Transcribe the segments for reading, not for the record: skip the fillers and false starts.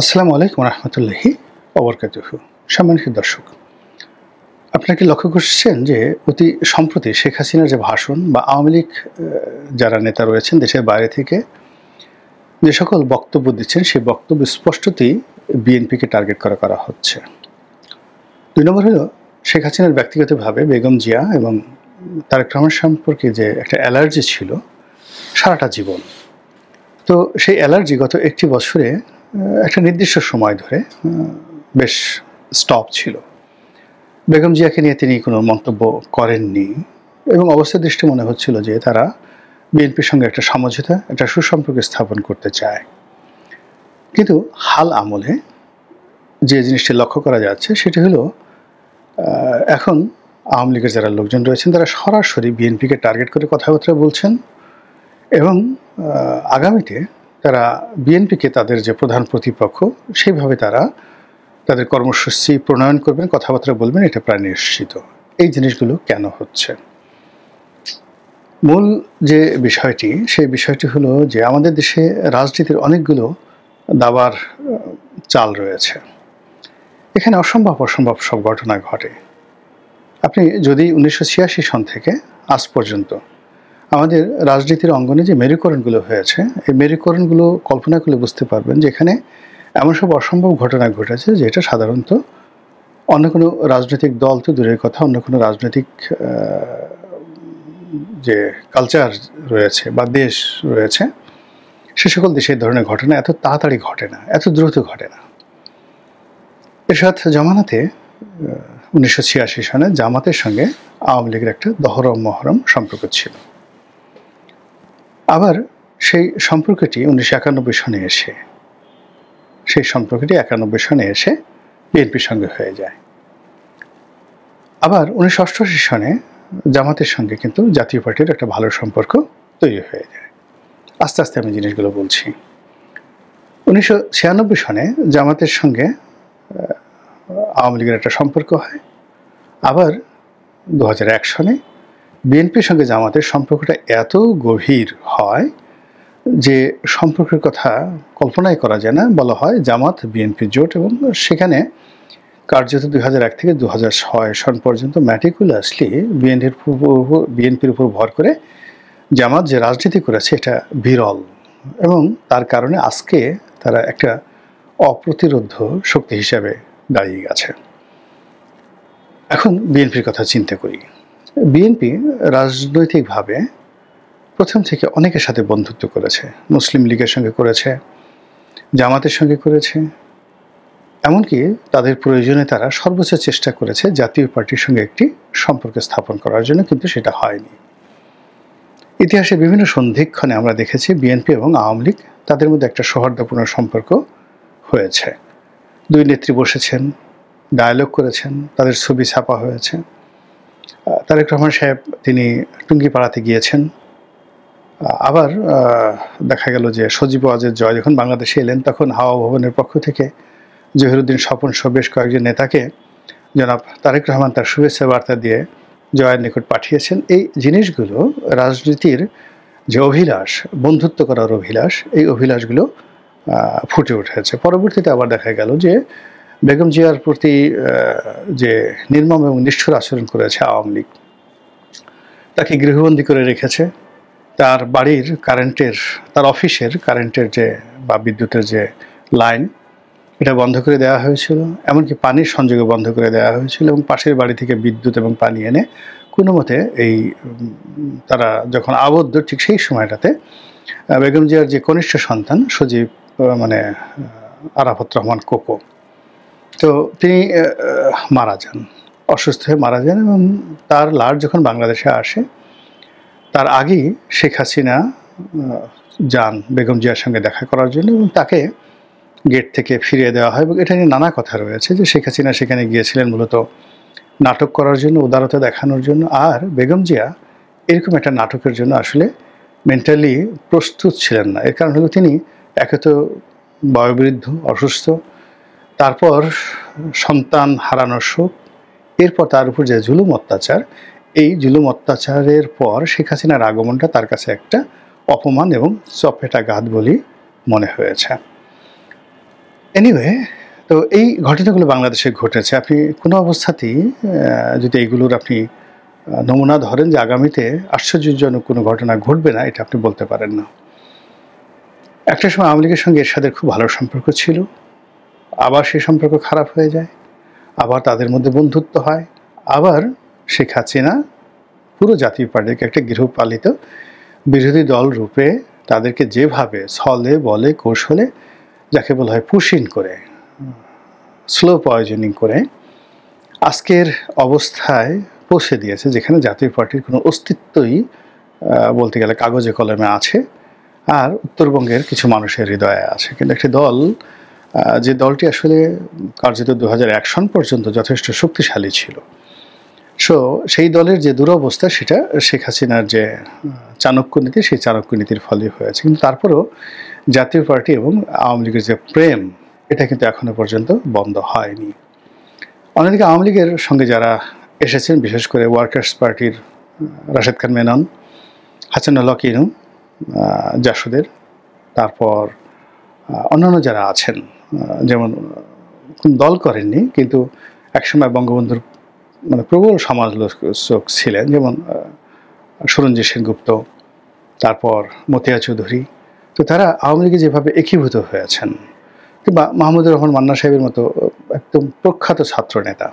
আসসালামু আলাইকুম রহমতুল্লাহি ওবরকাতুহু। সম্মানিত দর্শক, আপনারা কি লক্ষ্য করছেন যে অতি সম্প্রতি শেখ হাসিনার যে ভাষণ বা আওয়ামী লীগ যারা নেতা রয়েছেন দেশের বাইরে থেকে যে সকল বক্তব্য দিচ্ছেন সেই বক্তব্য স্পষ্টতই বিএনপিকে টার্গেট করা হচ্ছে। ২ নম্বর হলো শেখ হাসিনার ব্যক্তিগতভাবে বেগম জিয়া এবং তারেক রহমান সম্পর্কে যে একটা অ্যালার্জি ছিল সারাটা জীবন। তো সেই অ্যালার্জি গত একটি বছরে একটা নির্দিষ্ট সময় ধরে বেশ স্টপ ছিল। বেগম জিয়াকে নিয়ে তিনি কোনো মন্তব্য করেননি এবং অবস্থা দৃষ্টে মনে হচ্ছিল যে তারা বিএনপির সঙ্গে একটা সমঝোতা, একটা সুসম্পর্ক স্থাপন করতে চায়। কিন্তু হাল আমলে যে জিনিসটি লক্ষ্য করা যাচ্ছে সেটি হলো এখন আওয়ামী লীগের যারা লোকজন রয়েছেন তারা সরাসরি বিএনপিকে টার্গেট করে কথাবার্তা বলছেন এবং আগামীতে তারা বিএনপিকে তাদের যে প্রধান প্রতিপক্ষ সেইভাবে তারা তাদের কর্মসূচি প্রণয়ন করবেন, কথাবার্তা বলবেন, এটা প্রায় নিশ্চিত। এই জিনিসগুলো কেন হচ্ছে? মূল যে বিষয়টি সেই বিষয়টি হলো যে আমাদের দেশে রাজনীতির অনেকগুলো দাবার চাল রয়েছে। এখানে অসম্ভব সব ঘটনা ঘটে। আপনি যদি ১৯৮৬ সন থেকে আজ পর্যন্ত আমাদের রাজনীতির অঙ্গনে যে মেরুকরণগুলো হয়েছে এই মেরুকরণগুলো কল্পনা করলে বুঝতে পারবেন যে এখানে এমন সব অসম্ভব ঘটনা ঘটেছে যেটা সাধারণত অন্য কোনো রাজনৈতিক দল তো দূরের কথা, অন্য কোনো রাজনৈতিক যে কালচার রয়েছে বা দেশ রয়েছে সে সকল দেশে এই ধরনের ঘটনা এত তাড়াতাড়ি ঘটে না, এত দ্রুত ঘটে না। এরশাদ জামানাতে ১৯৮৬ সনে জামাতের সঙ্গে আওয়ামী লীগের একটা দহরম মহরম সম্পর্ক ছিল। আবার সেই সম্পর্কটি ১৯৯১ সনে এসে সেই সম্পর্কটি ৯১ সনে এসে বিএনপির সঙ্গে হয়ে যায়। আবার ১৯৮৮ সনে জামাতের সঙ্গে কিন্তু জাতীয় পার্টির একটা ভালো সম্পর্ক তৈরি হয়ে যায়। আস্তে আস্তে আমি জিনিসগুলো বলছি। ১৯৯৬ সনে জামাতের সঙ্গে আওয়ামী লীগের একটা সম্পর্ক হয়। আবার ২০০১ সনে বিএনপির সঙ্গে জামাতের সম্পর্কটা এত গভীর হয় যে সম্পর্কের কথা কল্পনাই করা যায় না। বলা হয় জামাত বিএনপি জোট এবং সেখানে কার্যত ২০০১ থেকে ২০০৬ সন পর্যন্ত ম্যাটিকুলাসলি বিএনপির উপর ভর করে জামাত যে রাজনীতি করেছে এটা বিরল এবং তার কারণে আজকে তারা একটা অপ্রতিরোধ্য শক্তি হিসাবে দাঁড়িয়ে গেছে। এখন বিএনপির কথা চিন্তা করি। বিএনপি রাজনৈতিকভাবে প্রথম থেকে অনেকের সাথে বন্ধুত্ব করেছে। মুসলিম লীগের সঙ্গে করেছে, জামাতের সঙ্গে করেছে, এমনকি তাদের প্রয়োজনে তারা সর্বোচ্চ চেষ্টা করেছে জাতীয় পার্টির সঙ্গে একটি সম্পর্ক স্থাপন করার জন্য, কিন্তু সেটা হয়নি। ইতিহাসে বিভিন্ন সন্ধিক্ষণে আমরা দেখেছি বিএনপি এবং আওয়ামী লীগ তাদের মধ্যে একটা সৌহার্দ্যপূর্ণ সম্পর্ক হয়েছে। দুই নেত্রী বসেছেন, ডায়ালগ করেছেন, তাদের ছবি ছাপা হয়েছে। তারেক রহমান সাহেব তিনি টুঙ্গিপাড়াতে গিয়েছেন। আবার দেখা গেল যে সজীব ওয়াজেদ জয় যখন বাংলাদেশে এলেন তখন হাওয়া ভবনের পক্ষ থেকে জহিরুদ্দিন স্বপন সহ বেশ কয়েকজন নেতাকে জনাব তারেক রহমান তার শুভেচ্ছা বার্তা দিয়ে জয়ের নিকট পাঠিয়েছেন। এই জিনিসগুলো রাজনীতির যে অভিলাষ, বন্ধুত্ব করার অভিলাষ, এই অভিলাষগুলো ফুটে উঠেছে। পরবর্তীতে আবার দেখা গেল যে বেগম জিয়ার প্রতি যে নির্মম এবং নিষ্ঠুর আচরণ করেছে আওয়ামী লীগ, তাকে গৃহবন্দী করে রেখেছে। তার বাড়ির কারেন্টের, তার অফিসের কারেন্টের যে বা বিদ্যুতের যে লাইন এটা বন্ধ করে দেওয়া হয়েছিল, এমনকি পানির সংযোগও বন্ধ করে দেওয়া হয়েছিল এবং পাশের বাড়ি থেকে বিদ্যুৎ এবং পানি এনে কোনো মতে এই তারা যখন আবদ্ধ ঠিক সেই সময়টাতে বেগম জিয়ার যে কনিষ্ঠ সন্তান সজীব মানে আরাফাত রহমান কোকো, তো তিনি মারা যান, অসুস্থ হয়ে মারা যান এবং তার লাশ যখন বাংলাদেশে আসে তার আগেই শেখ হাসিনা যান বেগম জিয়ার সঙ্গে দেখা করার জন্য এবং তাকে গেট থেকে ফিরিয়ে দেওয়া হয়। এবং এটা নিয়ে নানা কথা রয়েছে যে শেখ হাসিনা সেখানে গিয়েছিলেন মূলত নাটক করার জন্য, উদারতা দেখানোর জন্য, আর বেগম জিয়া এরকম একটা নাটকের জন্য আসলে মেন্টালি প্রস্তুত ছিলেন না। এর কারণ হলো তিনি একে তো বয়োবৃদ্ধ, অসুস্থ, তারপর সন্তান হারানোর শোক, এরপর তার উপর যে জুলুম অত্যাচার, এই জুলুম অত্যাচারের পর শেখ হাসিনার আগমনটা তার কাছে একটা অপমান এবং চপেটাঘাত বলেই মনে হয়েছে। এনিওয়ে, তো এই ঘটনাগুলো বাংলাদেশে ঘটেছে। আপনি কোনো অবস্থাতেই যদি এগুলোর আপনি নমুনা ধরেন যে আগামীতে আশ্চর্যজনক কোনো ঘটনা ঘটবে না, এটা আপনি বলতে পারেন না। একটা সময় আওয়ামী লীগের সঙ্গে এরশাদের খুব ভালো সম্পর্ক ছিল। আবার সেই সম্পর্ক খারাপ হয়ে যায়। আবার তাদের মধ্যে বন্ধুত্ব হয়। আবার শেখ হাসিনা পুরো জাতীয় পার্টিকে একটা গৃহপালিত বিরোধী দল রূপে তাদেরকে যেভাবে ছলে বলে কৌশলে, যাকে বলা হয় পুশ ইন করে, স্লো পয়জনিং করে আজকের অবস্থায় পৌঁছে দিয়েছে, যেখানে জাতীয় পার্টির কোনো অস্তিত্বই বলতে গেলে কাগজে কলমে আছে, আর উত্তরবঙ্গের কিছু মানুষের হৃদয়ে আছে। কিন্তু একটি দল, যে দলটি আসলে কার্যত 2001 সন পর্যন্ত যথেষ্ট শক্তিশালী ছিল, সেই দলের যে দুরবস্থা, সেটা শেখ হাসিনার যে চাণক্য নীতি, সেই চাণক্য নীতির ফলে হয়েছে। কিন্তু তারপরেও জাতীয় পার্টি এবং আওয়ামী লীগের যে প্রেম, এটা কিন্তু এখনো পর্যন্ত বন্ধ হয়নি। অন্যদিকে আওয়ামী লীগের সঙ্গে যারা এসেছেন, বিশেষ করে ওয়ার্কার্স পার্টির রাশেদ খান মেনন, হাসানুল্লাহ কিনু, জাসদের, তারপর অন্যান্য যারা আছেন, যেমন দল করেননি কিন্তু একসময় বঙ্গবন্ধুর প্রবল সমালোচক ছিলেন, যেমন সুরঞ্জিত সেনগুপ্ত, তারপর মতিয়া চৌধুরী। তো তারা আওয়ামী লীগে যেভাবে একীভূত হয়েছেন, কিংবা মাহমুদুর রহমান মান্না সাহেবের মতো একদম প্রখ্যাত ছাত্র নেতা,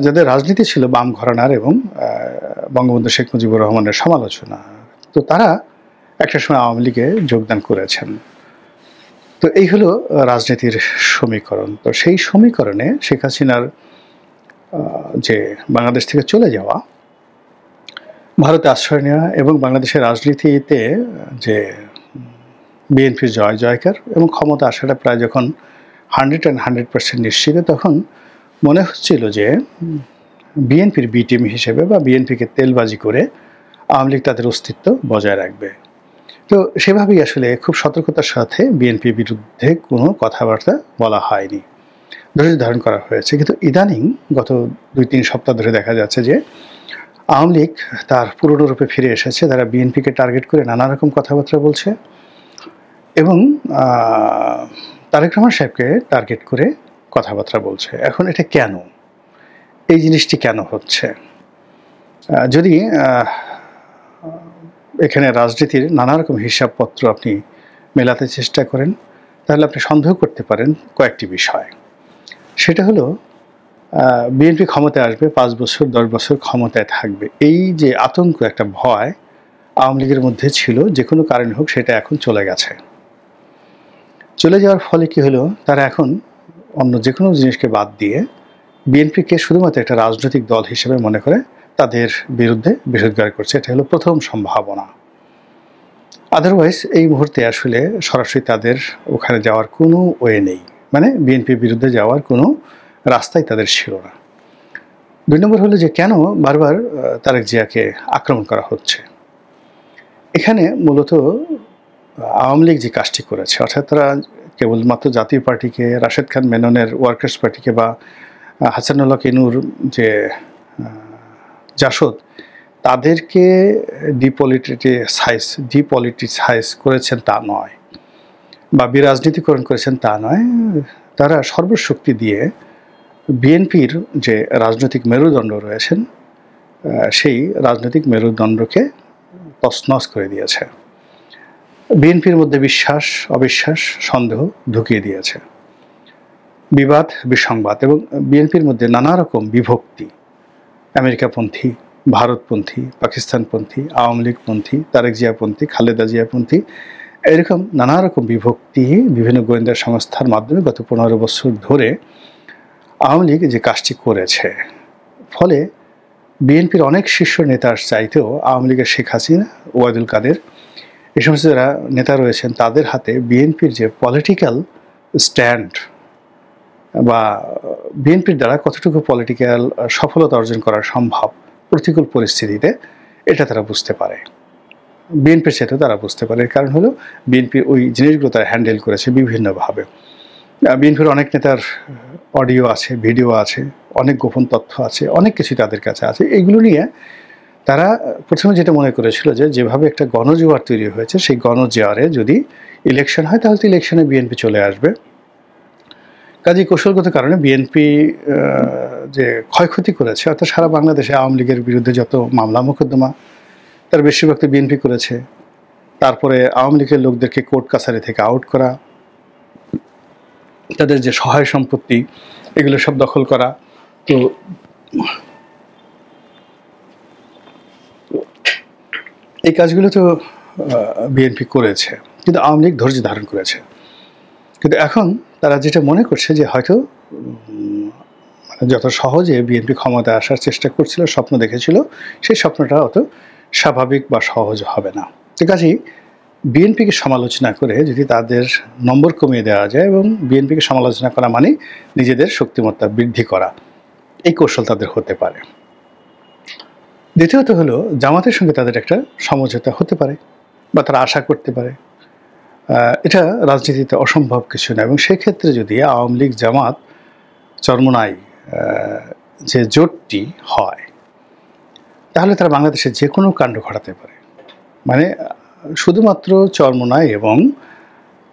যাদের রাজনীতি ছিল বাম ঘরানার এবং বঙ্গবন্ধু শেখ মুজিবুর রহমানের সমালোচনা, তো তারা একটা সময় আওয়ামী লীগে যোগদান করেছেন। তো এই হলো রাজনীতির সমীকরণ। তো সেই সমীকরণে শেখ হাসিনার যে বাংলাদেশ থেকে চলে যাওয়া, ভারতে আশ্রয় নেওয়া এবং বাংলাদেশের রাজনীতিতে যে বিএনপির জয়কার এবং ক্ষমতা আসাটা প্রায় যখন 100% নিশ্চিত, তখন মনে হচ্ছিল যে বিএনপির বি টিম হিসেবে বা বিএনপিকে তেলবাজি করে আওয়ামী লীগ তাদের অস্তিত্ব বজায় রাখবে। তো সেভাবেই আসলে খুব সতর্কতার সাথে বিএনপির বিরুদ্ধে কোনো কথাবার্তা বলা হয়নি, ধৈর্য ধারণ করা হয়েছে। কিন্তু ইদানিং গত 2-3 সপ্তাহ ধরে দেখা যাচ্ছে যে আওয়ামী লীগ তার পুরনো রূপে ফিরে এসেছে। তারা বিএনপিকে টার্গেট করে নানা রকম কথাবার্তা বলছে এবং তারেক রহমান সাহেবকে টার্গেট করে কথাবার্তা বলছে। এখন এটা কেন, এই জিনিসটি কেন হচ্ছে? যদি এখানে রাজনীতির নানা রকম হিসাবপত্র আপনি মেলাতে চেষ্টা করেন, তাহলে আপনি সন্দেহ করতে পারেন কয়েকটি বিষয়। সেটা হলো, বিএনপি ক্ষমতায় আসবে, 5 বছর 10 বছর ক্ষমতায় থাকবে, এই যে আতঙ্ক, একটা ভয় আওয়ামী লীগের মধ্যে ছিল, যে কোনো কারণে হোক সেটা এখন চলে গেছে। চলে যাওয়ার ফলে কি হলো, তারা এখন অন্য যে কোনো জিনিসকে বাদ দিয়ে বিএনপিকে শুধুমাত্র একটা রাজনৈতিক দল হিসেবে মনে করে তাদের বিরুদ্ধে বিরোধিতা করছে। এটা হলো প্রথম সম্ভাবনা। আদারওয়াইজ এই মুহূর্তে আসলে সরাসরি তাদের ওখানে যাওয়ার কোনো ওয়ে নেই, মানে বিএনপির বিরুদ্ধে যাওয়ার কোনো রাস্তাই তাদের ছিল না। 2 নম্বর হলো যে কেন বারবার তারেক জিয়াকে আক্রমণ করা হচ্ছে। এখানে মূলত আওয়ামী লীগ যে কাজটি করেছে, অর্থাৎ তারা কেবলমাত্র জাতীয় পার্টিকে, রাশেদ খান মেননের ওয়ার্কার্স পার্টিকে বা হাসানুল্লাহ কিনুর যে জাসদ, তাদেরকে ডিপলিটিসাইজ করেছেন তা নয়, বা বিরাজনীতিকরণ করেছেন তা নয়। তারা সর্বশক্তি দিয়ে বিএনপির যে রাজনৈতিক মেরুদণ্ড রয়েছেন, সেই রাজনৈতিক মেরুদণ্ডকে তছনছ করে দিয়েছে। বিএনপির মধ্যে বিশ্বাস, অবিশ্বাস, সন্দেহ ঢুকিয়ে দিয়েছে, বিবাদ, বিসংবাদ, এবং বিএনপির মধ্যে নানা রকম বিভক্তি, আমেরিকাপন্থী, ভারতপন্থী, পাকিস্তানপন্থী, আওয়ামী লীগপন্থী, তারেক জিয়াপন্থী, খালেদা জিয়াপন্থী, এরকম নানা রকম বিভক্তি বিভিন্ন গোয়েন্দা সংস্থার মাধ্যমে গত 15 বছর ধরে আওয়ামী লীগ যে কাজটি করেছে, ফলে বিএনপির অনেক শীর্ষ নেতার চাইতেও আওয়ামী লীগের শেখ হাসিনা, ওবায়দুল কাদের, এই সমস্ত যারা নেতা রয়েছেন, তাদের হাতে বিএনপির যে পলিটিক্যাল স্ট্যান্ড বা বিএনপির দ্বারা কতটুকু পলিটিক্যাল সফলতা অর্জন করা সম্ভব প্রতিকূল পরিস্থিতিতে, এটা তারা বুঝতে পারে। বিএনপির সাথেও তারা বুঝতে পারে। কারণ হলো বিএনপির ওই জিনিসগুলো তারা হ্যান্ডেল করেছে বিভিন্নভাবে। বিএনপির অনেক নেতার অডিও আছে, ভিডিও আছে, অনেক গোপন তথ্য আছে, অনেক কিছু তাদের কাছে আছে। এইগুলো নিয়ে তারা প্রথমে যেটা মনে করেছিল যে যেভাবে একটা গণজোয়ার তৈরি হয়েছে, সেই গণজোয়ারে যদি ইলেকশন হয় তাহলে তো ইলেকশনে বিএনপি চলে আসবে, কাজেই কৌশলগত কারণে বিএনপি যে ক্ষয়ক্ষতি করেছে, অর্থাৎ সারা বাংলাদেশে আওয়ামী লীগের বিরুদ্ধে যত মামলা মোকদ্দমা তার বেশিরভাগ তো বিএনপি করেছে। তারপরে আওয়ামী লীগের লোকদেরকে কোর্ট কাছারি থেকে আউট করা, তাদের যে সহায় সম্পত্তি এগুলো সব দখল করা, তো এই কাজগুলো তো বিএনপি করেছে, কিন্তু আওয়ামী লীগ ধৈর্য ধারণ করেছে। কিন্তু এখন তারা যেটা মনে করছে যে হয়তো যত সহজে বিএনপি ক্ষমতায় আসার চেষ্টা করছিল, স্বপ্ন দেখেছিল, সেই স্বপ্নটা অত স্বাভাবিক বা সহজ হবে না। তো কাজেই বিএনপিকে সমালোচনা করে যদি তাদের নম্বর কমিয়ে দেওয়া যায়, এবং বিএনপিকে সমালোচনা করা মানে নিজেদের শক্তিমত্তা বৃদ্ধি করা, এই কৌশল তাদের হতে পারে। দ্বিতীয়ত হলো জামাতের সঙ্গে তাদের একটা সমঝোতা হতে পারে বা তারা আশা করতে পারে। এটা রাজনীতিতে অসম্ভব কিছু না, এবং সেক্ষেত্রে যদি আওয়ামী লীগ জামাত চরমোনাই যে জোটটি হয়, তাহলে তারা বাংলাদেশে যে কোনো কাণ্ড ঘটাতে পারে। মানে শুধুমাত্র চরমোনাই এবং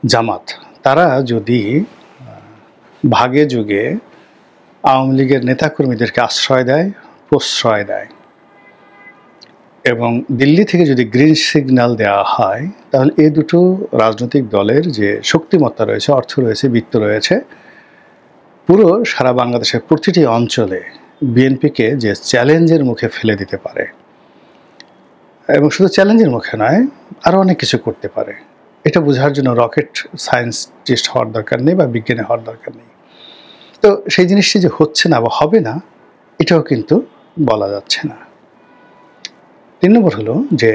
জামাত তারা যদি ভাগে যুগে আওয়ামী লীগের নেতাকর্মীদেরকে আশ্রয় দেয়, প্রশ্রয় দেয়, এবং দিল্লি থেকে যদি গ্রিন সিগন্যাল দেওয়া হয়, তাহলে এই দুটো রাজনৈতিক দলের যে শক্তিমত্তা রয়েছে, অর্থ রয়েছে, বিত্ত রয়েছে, পুরো সারা বাংলাদেশের প্রতিটি অঞ্চলে বিএনপিকে যে চ্যালেঞ্জের মুখে ফেলে দিতে পারে, এবং শুধু চ্যালেঞ্জের মুখে নয়, আরও অনেক কিছু করতে পারে। এটা বোঝার জন্য রকেট সায়েন্টিস্ট হওয়ার দরকার নেই বা বিজ্ঞানী হওয়ার দরকার নেই। তো সেই জিনিসটি যে হচ্ছে না বা হবে না, এটাও কিন্তু বলা যাচ্ছে না। 3 নম্বর হলো যে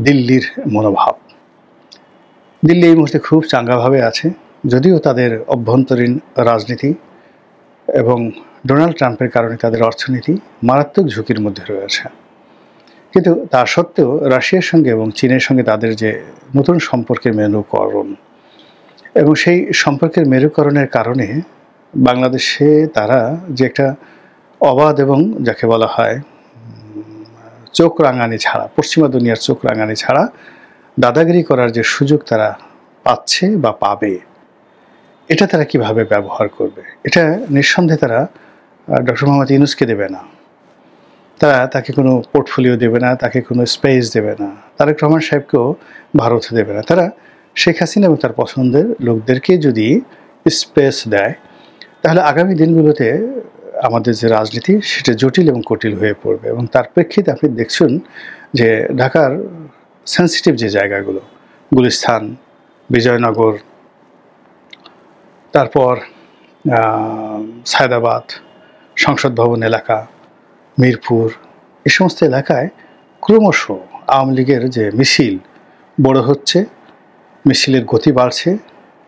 দিল্লির মনোভাব। দিল্লি এই মুহূর্তে খুব চাঙ্গাভাবে আছে, যদিও তাদের অভ্যন্তরীণ রাজনীতি এবং ডোনাল্ড ট্রাম্পের কারণে তাদের অর্থনীতি মারাত্মক ঝুঁকির মধ্যে রয়েছে। কিন্তু তা সত্ত্বেও রাশিয়ার সঙ্গে এবং চীনের সঙ্গে তাদের যে নতুন সম্পর্কের মেরুকরণ, এবং সেই সম্পর্কের মেরুকরণের কারণে বাংলাদেশে তারা যে একটা অবাধ এবং যাকে বলা হয় চোখ রাঙানি ছাড়া, পশ্চিমা দুনিয়ার চোখ রাঙানি ছাড়া দাদাগিরি করার যে সুযোগ তারা পাচ্ছে বা পাবে, এটা তারা কিভাবে ব্যবহার করবে, এটা নিঃসন্দেহে তারা ডক্টর মোহাম্মদ ইউনূসকে দেবে না, তারা তাকে কোনো পোর্টফোলিও দেবে না, তাকে কোনো স্পেস দেবে না, তারেক রহমান সাহেবকেও ভারত দেবে না। তারা শেখ হাসিনা এবং তার পছন্দের লোকদেরকে যদি স্পেস দেয়, তাহলে আগামী দিনগুলোতে আমাদের যে রাজনীতি সেটা জটিল এবং কঠিন হয়ে পড়বে। এবং তার প্রেক্ষিতে আপনি দেখছেন যে ঢাকার সেন্সিটিভ যে জায়গাগুলো, গুলিস্তান, বিজয়নগর, তারপর সায়দাবাদ, সংসদ ভবন এলাকা, মিরপুর, এই সমস্ত এলাকায় ক্রমশ আওয়ামী লীগের যে মিছিল বড় হচ্ছে, মিছিলের গতি বাড়ছে,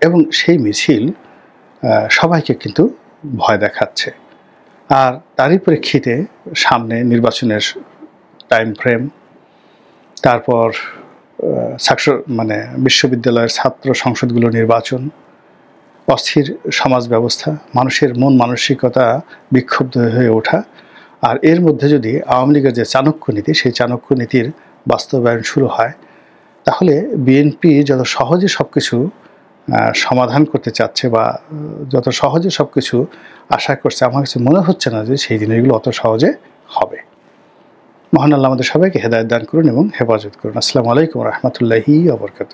এবং সেই মিছিল সবাইকে কিন্তু ভয় দেখাচ্ছে। আর তারই প্রেক্ষিতে সামনে নির্বাচনের টাইম ফ্রেম, তারপর বিশ্ববিদ্যালয়ের ছাত্র সংসদগুলো নির্বাচন, অস্থির সমাজ ব্যবস্থা, মানুষের মন মানসিকতা বিক্ষুব্ধ হয়ে ওঠা, আর এর মধ্যে যদি আওয়ামী লীগের যে চাণক্য নীতি, সেই চাণক্য নীতির বাস্তবায়ন শুরু হয়, তাহলে বিএনপি যত সহজে সব কিছু সমাধান করতে চাচ্ছে বা যত সহজে সব কিছু আশা করছে, আমার কাছে মনে হচ্ছে না যে সেই জিনিসগুলো অত সহজে হবে। মহান আল্লাহ আমাদের সবাইকে হেদায়েত দান করুন এবং হেফাজত করুন। আসসালামু আলাইকুম ওয়া রাহমাতুল্লাহি ওয়া বারাকাতুহু।